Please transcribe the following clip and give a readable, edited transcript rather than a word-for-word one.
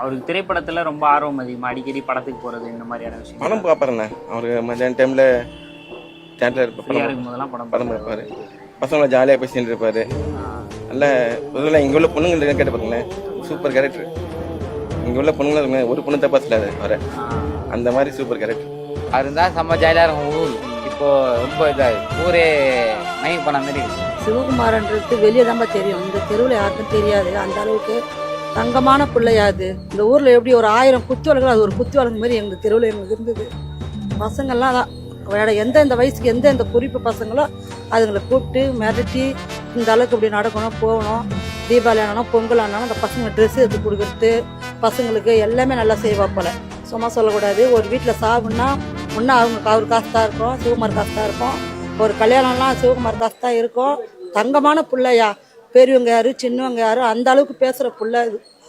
அவருக்கு திரைப்படத்தில் ரொம்ப ஆர்வம் அதிகமாக, அடிக்கடி படத்துக்கு போகிறது இந்த மாதிரியான விஷயம். படம் பார்ப்பாருண்ணே. அவருக்கு மத்தியான டைமில் தேட்டரில் ஃப்ரீயாக இருக்கும் போதெல்லாம் படம் பார்ப்பாரு. பசங்களை ஜாலியாக பேசிட்டு இருப்பார். நல்ல பொதுவில் இங்கே உள்ள பொண்ணுங்க கேட்டு பாருங்களேன், சூப்பர் கேரக்டர். இங்கே உள்ள பொண்ணுங்க ஒரு பொண்ணு தப்பா சொல்லாது வர, அந்த மாதிரி சூப்பர் கேரக்டர். அவர் இருந்தால் செம்ம ஜாலியாக இருக்கும் ஊர். இப்போது ரொம்ப இதாக ஊரே மைண்ட் பண்ண மாதிரி இருக்கு. சிவகுமாரன்றது வெளியே தான் தெரியும், இந்த தெருவில் யாருக்கும் தெரியாது. அந்த அளவுக்கு தங்கமான பிள்ளையாது. இந்த ஊரில் எப்படி ஒரு 1000 குத்துவலங்கள், அது ஒரு குத்துவலங்க மாதிரி எங்கள் தெருவில் எங்களுக்கு இருந்தது. பசங்கள்லாம் தான் வேற எந்தெந்த வயசுக்கு எந்தெந்த குறிப்பு பசங்களோ அதுங்களை கூப்பிட்டு மிரட்டி இந்த அளவுக்கு இப்படி நடக்கணும் போகணும். தீபாவளி ஆனாலும் பொங்கல் ஆனாலும் அந்த பசங்க ட்ரெஸ் எடுத்து கொடுக்குறது பசங்களுக்கு எல்லாமே நல்லா செய்வா போல. சும்மா சொல்லக்கூடாது. ஒரு வீட்டில் சாகுன்னா முன்னே அவர் காசு தான் இருக்கும், சிவகுமார் காசு தான் இருக்கும். ஒரு கல்யாணம்லாம் சிவகுமார் காசு தான் இருக்கும். தங்கமான பிள்ளையா, பெரியவங்க யாரு சின்னவங்க யாரு அந்த அளவுக்கு பேசுகிற பிள்ளை இது.